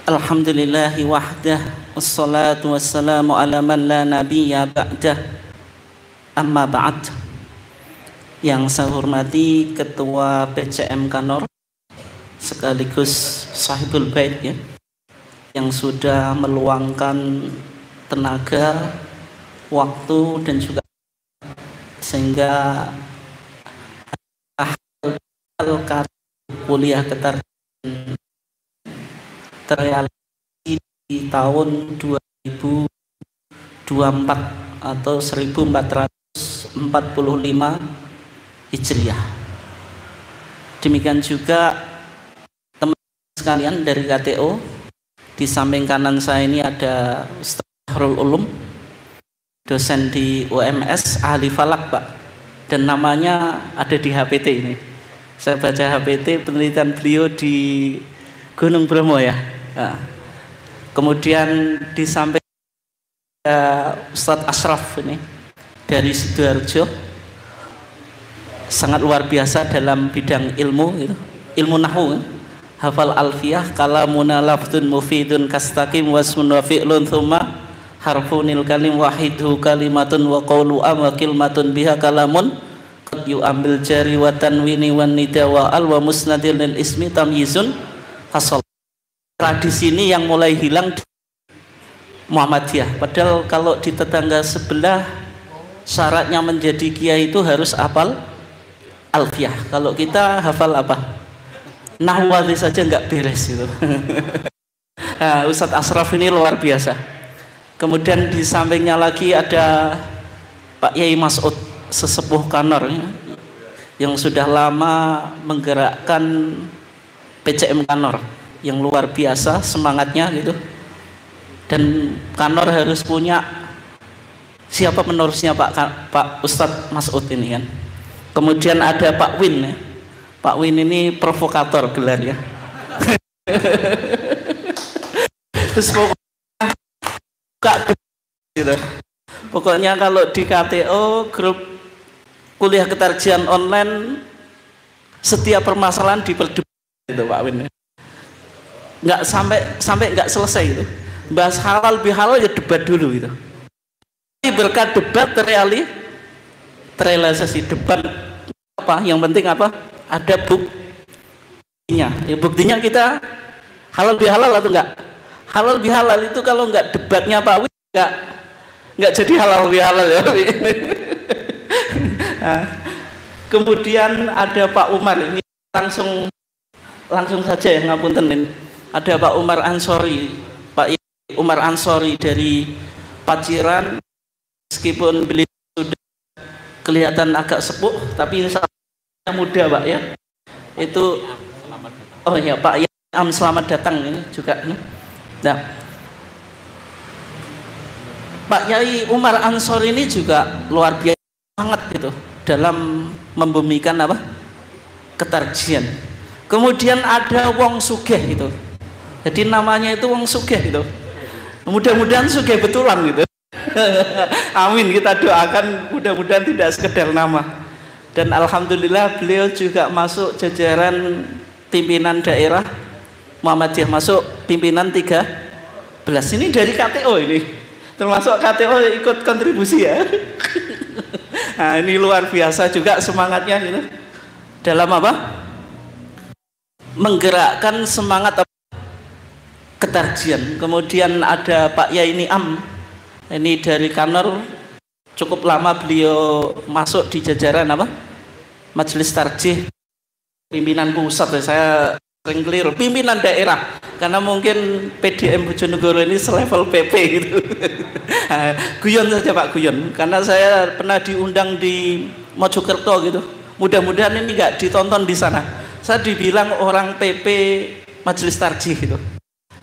Alhamdulillahi wahdah, wassalatu wassalamu ala man la nabiyya ba'dah, amma ba'd. Yang saya hormati Ketua PCM Kanor sekaligus sahibul bait ya, yang sudah meluangkan tenaga, waktu dan juga sehingga kuliah ketarjian terrealisasi di tahun 2024 atau 1445 Hijriah. Demikian juga teman-teman sekalian dari KTO. Di samping kanan saya ini ada Ustaz Bahrul Ulum, dosen di UMS, ahli falak Pak, dan namanya ada di HPT ini. Saya baca HPT, penelitian beliau di Gunung Bromo ya. Nah, kemudian di samping Ustadz Ashraf ini dari Sidoarjo, sangat luar biasa dalam bidang ilmu gitu. Ilmu nahwu, hafal alfiyah, kalamuna lafdun mufidun kastaqim wasmun wa fi'lun thumma harfunil kalim wahidhu kalimatun wa qawlu wa kilmatun biha kalamun qad yu'ambil jari wa tanwini wa nida wa al wa musnadil lil ismi tamyizun hasal. Tradisi ini yang mulai hilang di Muhammadiyah. Padahal kalau di tetangga sebelah syaratnya menjadi kiai itu harus hafal alfiyah. Kalau kita hafal apa? Nahwali saja nggak beres itu. Nah, Ustadz Ashraf ini luar biasa. Kemudian di sampingnya lagi ada Pak Yai Mas'ud, sesepuh Kanor ya, yang sudah lama menggerakkan PCM Kanor, yang luar biasa semangatnya gitu. Dan Kanor harus punya siapa penerusnya Pak Ustadz Mas'ud ini kan. Kemudian ada Pak Win ya. Pak Win ini provokator gelarnya. Terus pokoknya kalau di KTO grup kuliah ketarjian online, setiap permasalahan diperdebatkan itu Pak Win. Nggak sampai nggak selesai itu. Bahas halal bihalal ya debat dulu gitu. Berkat debat terrealisasi debat apa? Yang penting apa? Ada buktinya. Ya, buktinya kita halal bihalal atau enggak? Halal bihalal itu kalau enggak debatnya Pak Win enggak jadi halal bihalal ya. Nah, kemudian ada Pak Umar ini langsung saja ya, ngapunten ini. Ada Pak Umar Ansori, Pak Umar Ansori dari Paciran, meskipun beliau sudah kelihatan agak sepuh, tapi muda Pak ya. Itu oh ya Pak ya, selamat datang ini juga. Nah, Pak Yai Umar Ansori ini juga luar biasa banget gitu dalam membumikan apa? Ketarjian. Kemudian ada Wong Sugih gitu. Jadi namanya itu Wong Sugih gitu. Mudah-mudahan sugih betulan gitu. Amin, kita doakan mudah-mudahan tidak sekedar nama. Dan alhamdulillah beliau juga masuk jajaran pimpinan daerah Muhammadiyah, masuk pimpinan 13. Ini dari KTO ini. Termasuk KTO ikut kontribusi ya. Nah, ini luar biasa juga semangatnya gitu. Dalam apa? Menggerakkan semangat ketarjian. Kemudian ada Pak Yai Niam, ini dari Kanor, cukup lama beliau masuk di jajaran apa? Majelis Tarjih pimpinan pusat. Saya sering keliru pimpinan daerah karena mungkin PDM Bojonegoro ini selevel PP gitu. Guyon saja Pak, guyon, karena saya pernah diundang di Mojokerto gitu. Mudah-mudahan ini nggak ditonton di sana. Saya dibilang orang PP Majelis Tarjih gitu.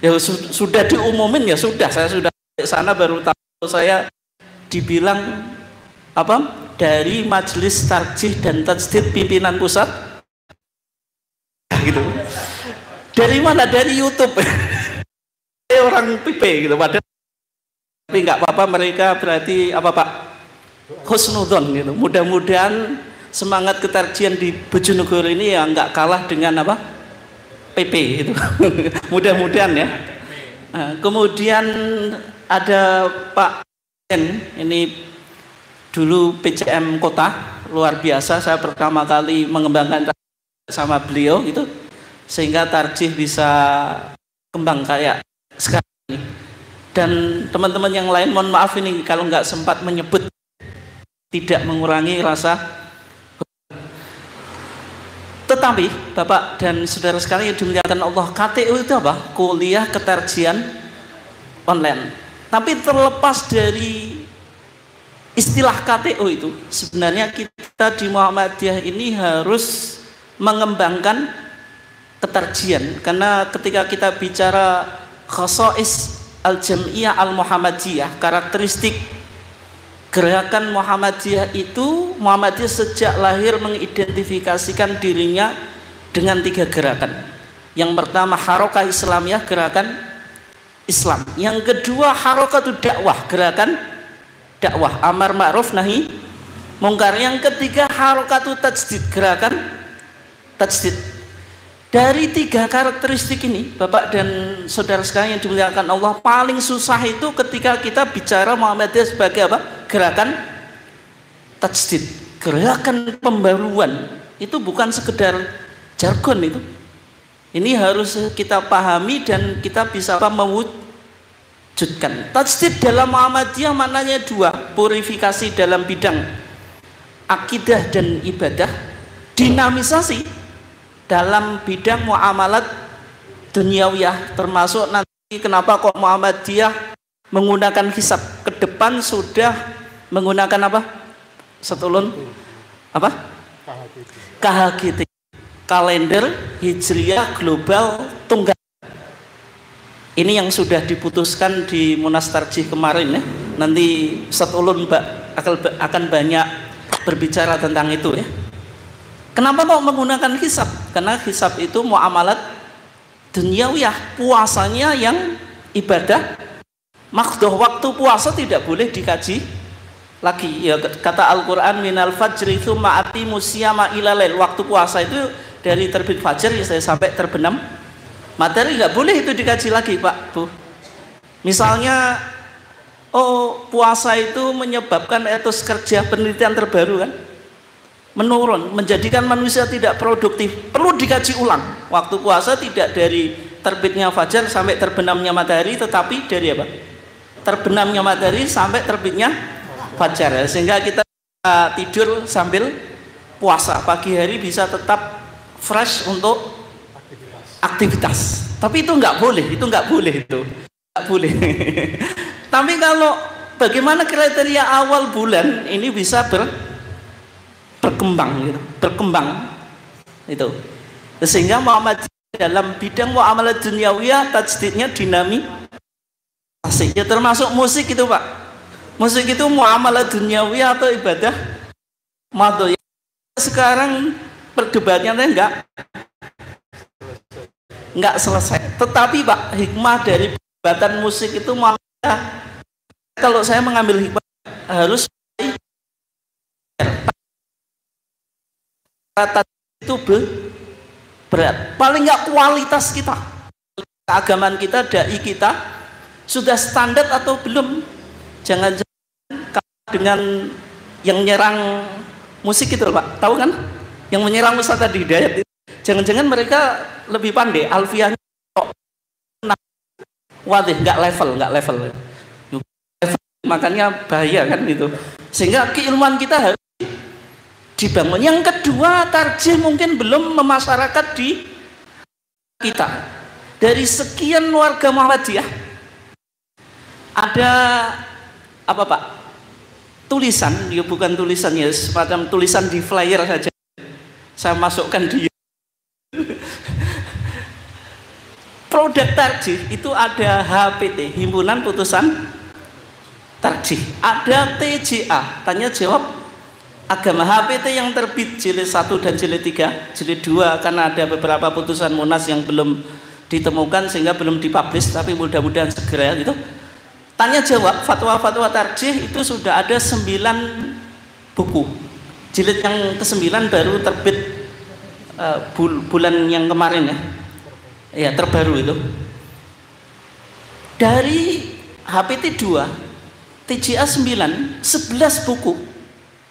Ya sudah diumumin ya sudah, saya sudah di sana baru tahu saya dibilang apa? Dari Majelis Tarjih dan Tajdid pimpinan pusat gitu. Dari mana? Dari YouTube. Orang PP gitu. Padahal tapi nggak apa-apa, mereka berarti apa Pak? Husnudzon gitu. Mudah-mudahan semangat ketarjian di Bojonegoro ini ya nggak kalah dengan apa? PP itu. Mudah-mudahan ya. Kemudian ada Pak ini dulu PCM Kota, luar biasa. Saya pertama kali mengembangkan sama beliau itu, sehingga Tarjih bisa kembang kayak sekarang ini. Dan teman-teman yang lain, mohon maaf ini kalau nggak sempat menyebut, tidak mengurangi rasa. Tetapi Bapak dan saudara sekalian yang dimuliakan Allah, KTU itu apa? Kuliah Ketarjihan Online. Tapi terlepas dari istilah KTU itu, sebenarnya kita di Muhammadiyah ini harus mengembangkan ketarjian. Karena ketika kita bicara khasais al-jam'iyah al-Muhammadiyah, karakteristik gerakan Muhammadiyah itu, Muhammadiyah sejak lahir mengidentifikasikan dirinya dengan 3 gerakan. Yang pertama Harokah Islamiyah, gerakan Islam. Yang kedua Harokatu Dakwah, gerakan dakwah, amar ma'ruf nahi mungkar. Yang ketiga Harokatu Tajdid, gerakan tajdid. Dari 3 karakteristik ini, Bapak dan saudara sekalian yang dimuliakan Allah, paling susah itu ketika kita bicara Muhammadiyah sebagai apa? Gerakan tajdid, gerakan pembaruan. Itu bukan sekedar jargon itu. Ini harus kita pahami dan kita bisa apa? Mewujudkan. Tajdid dalam Muhammadiyah maknanya 2, purifikasi dalam bidang akidah dan ibadah, dinamisasi dalam bidang muamalat duniawiyah, termasuk nanti kenapa kok Muhammadiyah menggunakan hisab. Ke depan sudah menggunakan apa? Setulun apa? KHGT, kalender hijriyah global tunggal. Ini yang sudah diputuskan di Munas Tarjih kemarin ya. Nanti Setulun akan banyak berbicara tentang itu ya. Kenapa kok menggunakan hisab? Karena hisab itu muamalat duniawiyah, puasanya yang ibadah makdoh. Waktu puasa tidak boleh dikaji lagi ya, kata Al-Quran minal fajri tsumma atimus siyama ilal lail. Waktu puasa itu dari terbit fajar ya sampai terbenam matahari, nggak boleh itu dikaji lagi Pak Bu. Misalnya puasa itu menyebabkan etos kerja, penelitian terbaru kan menurun, menjadikan manusia tidak produktif, perlu dikaji ulang. Waktu puasa tidak dari terbitnya fajar sampai terbenamnya matahari, tetapi dari apa? Terbenamnya matahari sampai terbitnya fajar, sehingga kita tidur sambil puasa, pagi hari bisa tetap fresh untuk aktivitas. Tapi itu nggak boleh, itu nggak boleh, itu nggak boleh. Tapi kalau bagaimana kriteria awal bulan ini bisa berkembang gitu, berkembang itu, sehingga Muhammad dalam bidang muamalah duniawiyah tajdidnya dinamisasi ya, termasuk musik itu Pak. Musik itu muamalah duniawiyah atau ibadah madhoyah. Sekarang perdebatannya enggak selesai. Tetapi Pak, hikmah dari perdebatan musik itu muamalah, kalau saya mengambil hikmah, harus kata itu berat, paling nggak kualitas kita, keagamaan kita, dai kita sudah standar atau belum. Jangan-jangan dengan yang nyerang musik itu Pak, tahu kan, yang menyerang Ustaz tadi Hidayat, jangan-jangan mereka lebih pandai, alfiahnya kok wadih, nggak level, makanya bahaya kan itu, sehingga keilmuan kita harus dibangun. Yang kedua, tarjih mungkin belum memasyarakat di kita. Dari sekian warga Muhammadiyah ada apa Pak? Tulisan, ya bukan tulisan ya, semacam tulisan di flyer saja. Saya masukkan di produk tarjih itu ada HPT, Himpunan Putusan Tarjih, ada TJA, tanya jawab agama. HPT yang terbit jilid 1 dan jilid 3, jilid 2 karena ada beberapa putusan Munas yang belum ditemukan sehingga belum dipublish, tapi mudah-mudahan segera gitu. Tanya jawab fatwa-fatwa tarjih itu sudah ada 9 buku. Jilid yang ke-9 baru terbit bulan yang kemarin ya. Ya, terbaru itu. Dari HPT 2, TJA 9, 11 buku.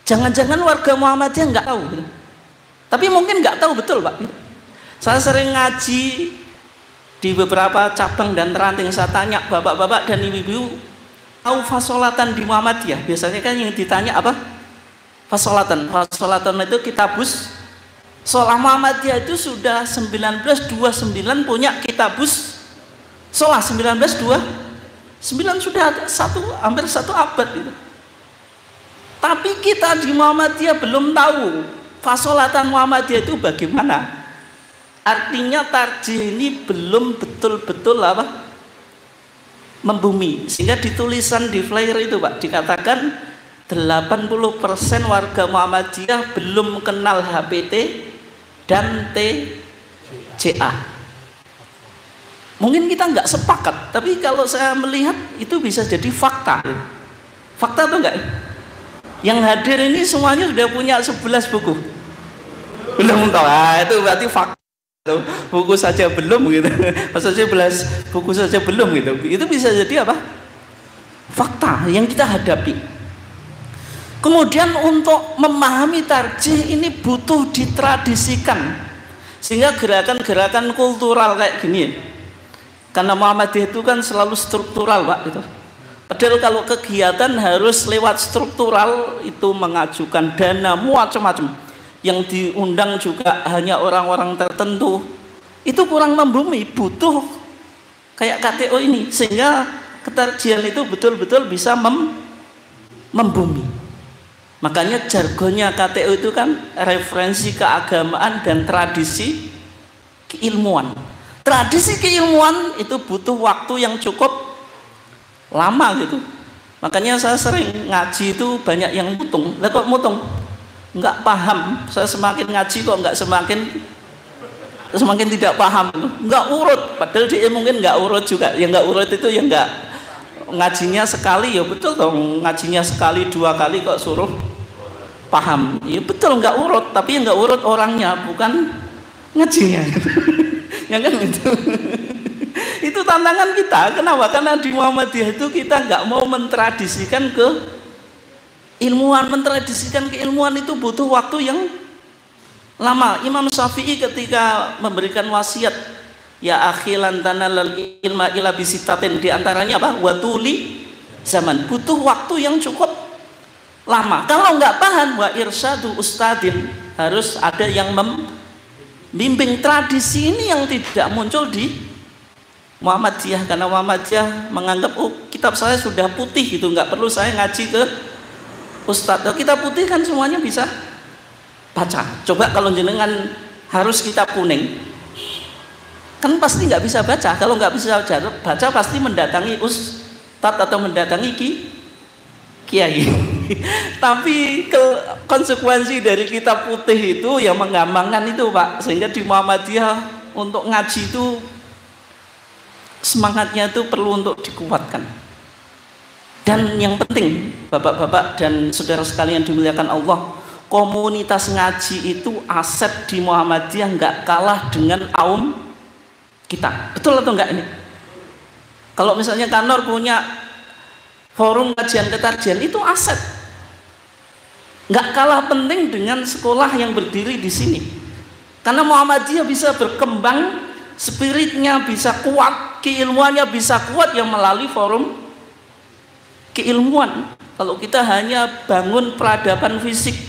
Jangan-jangan warga Muhammadiyah nggak tahu gitu. Tapi mungkin nggak tahu betul Pak. Saya sering ngaji di beberapa cabang dan ranting, saya tanya bapak-bapak dan ibu-ibu, tahu fasolatan di Muhammadiyah? Biasanya kan yang ditanya apa? Fasolatan. Fasolatan itu kitabus Sholah. Muhammadiyah itu sudah 1929 punya kitabus Sholah. 1929 sudah ada hampir satu abad itu. Tapi kita di Muhammadiyah belum tahu fasolatan Muhammadiyah itu bagaimana. Artinya tarjih ini belum betul-betul apa? Membumi. Sehingga di tulisan di flyer itu Pak dikatakan 80% warga Muhammadiyah belum kenal HPT dan TJA. Mungkin kita nggak sepakat, tapi kalau saya melihat itu bisa jadi fakta. Fakta atau enggak? Yang hadir ini semuanya sudah punya 11 buku. Belum tahu. Itu berarti fakta. Buku saja belum gitu. Maksudnya 11 buku saja belum gitu. Itu bisa jadi apa? Fakta yang kita hadapi. Kemudian untuk memahami tarjih ini butuh ditradisikan. Sehingga gerakan-gerakan kultural kayak gini. Karena Muhammadiyah itu kan selalu struktural Pak gitu. Padahal kalau kegiatan harus lewat struktural, itu mengajukan dana macam-macam. Yang diundang juga hanya orang-orang tertentu. Itu kurang membumi, butuh kayak KTO ini. Sehingga ketarjihan itu betul-betul bisa membumi. Makanya jargonnya KTO itu kan referensi keagamaan dan tradisi keilmuan. Tradisi keilmuan itu butuh waktu yang cukup lama gitu. Makanya saya sering ngaji itu banyak yang mutung. Lah kok mutung? Nggak paham. Saya semakin ngaji kok nggak semakin tidak paham. Nggak urut. Padahal dia mungkin nggak urut juga. Yang nggak urut itu yang nggak ngajinya sekali, ya betul dong. Ngajinya sekali 2 kali kok suruh paham. Ya betul nggak urut. Tapi yang nggak urut orangnya, bukan ngajinya. Ya kan itu. Itu tantangan kita. Kenapa? Karena di Muhammadiyah itu kita nggak mau mentradisikan keilmuan. Mentradisikan keilmuan itu butuh waktu yang lama. Imam Syafi'i ketika memberikan wasiat, ya akhi lan tanalal ilma illa bisitatin, di antaranya apa? Watuli zaman. Butuh waktu yang cukup lama. Kalau nggak paham, wa irsyadu ustadin, harus ada yang membimbing. Tradisi ini yang tidak muncul di Muhammadiyah, karena Muhammadiyah menganggap kitab saya sudah putih gitu, nggak perlu saya ngaji ke ustadz. Kitab putih kan semuanya bisa baca. Coba kalau jenengan harus kitab kuning, kan pasti nggak bisa baca. Kalau nggak bisa baca pasti mendatangi ustadz atau mendatangi kiai. Tapi konsekuensi dari kitab putih itu yang menggampangkan itu Pak, sehingga di Muhammadiyah untuk ngaji itu semangatnya itu perlu untuk dikuatkan. Dan yang penting bapak-bapak dan saudara sekalian dimuliakan Allah, komunitas ngaji itu aset di Muhammadiyah nggak kalah dengan aum kita. Betul atau enggak ini? Kalau misalnya kantor punya forum kajian ketarjian, itu aset. Nggak kalah penting dengan sekolah yang berdiri di sini. Karena Muhammadiyah bisa berkembang, spiritnya bisa kuat, keilmuannya bisa kuat yang melalui forum keilmuan. Kalau kita hanya bangun peradaban fisik,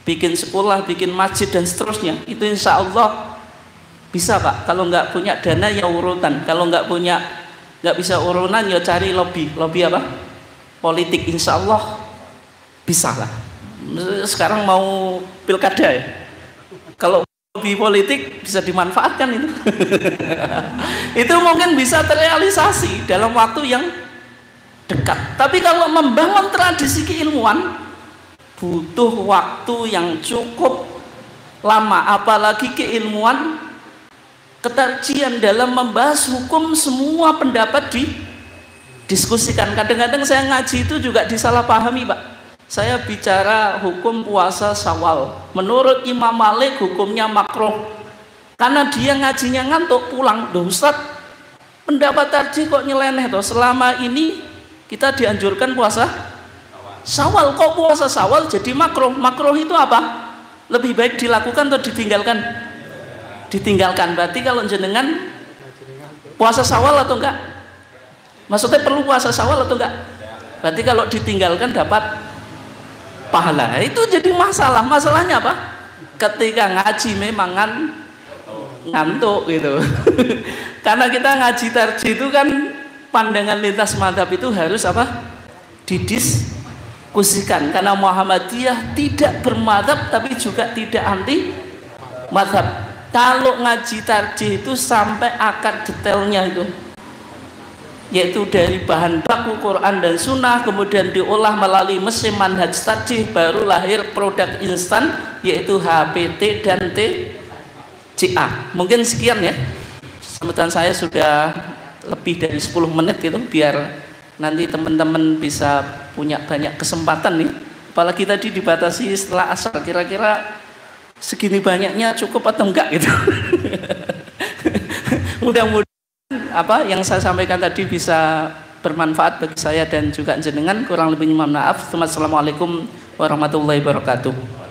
bikin sekolah, bikin masjid dan seterusnya, itu insya Allah bisa Pak. Kalau nggak punya dana ya urutan. Kalau nggak bisa urunan ya cari lobby apa? Politik, insya Allah bisa lah. Sekarang mau pilkada ya. Kalau lobby politik bisa dimanfaatkan itu. Itu mungkin bisa terrealisasi dalam waktu yang dekat. Tapi kalau membangun tradisi keilmuan butuh waktu yang cukup lama, apalagi keilmuan ketarjian. Dalam membahas hukum semua pendapat didiskusikan. Kadang-kadang saya ngaji itu juga disalahpahami Pak. Saya bicara hukum puasa Syawal, menurut Imam Malik hukumnya makruh, karena dia ngajinya ngantuk pulang. Loh Ustaz, Pendapat tarjih kok nyeleneh toh, selama ini kita dianjurkan puasa Syawal, kok puasa Syawal jadi makruh? Makruh itu apa? Lebih baik dilakukan atau ditinggalkan? Ditinggalkan. Berarti kalau jenengan puasa Syawal atau enggak? Maksudnya perlu puasa Syawal atau enggak? Berarti kalau ditinggalkan dapat pahala. Itu jadi masalah. Masalahnya apa? Ketika ngaji memang ngantuk gitu. Karena kita ngaji tarjih itu kan pandangan lintas mazhab itu harus apa? Didiskusikan. Karena Muhammadiyah tidak bermadzhab tapi juga tidak anti mazhab. Kalau ngaji tarjih itu sampai akar detailnya itu, yaitu dari bahan baku Quran dan Sunnah, kemudian diolah melalui mesin manhaj tarjih, baru lahir produk instan yaitu HPT dan TCA. Mungkin sekian ya. Sambutan saya sudah lebih dari 10 menit gitu, biar nanti teman-teman bisa punya banyak kesempatan nih. Apalagi tadi dibatasi setelah asar, kira-kira segini banyaknya cukup atau enggak gitu. Mudah-mudahan apa yang saya sampaikan tadi bisa bermanfaat bagi saya dan juga jenengan. Kurang lebihnya mohon maaf. Assalamualaikum warahmatullahi wabarakatuh.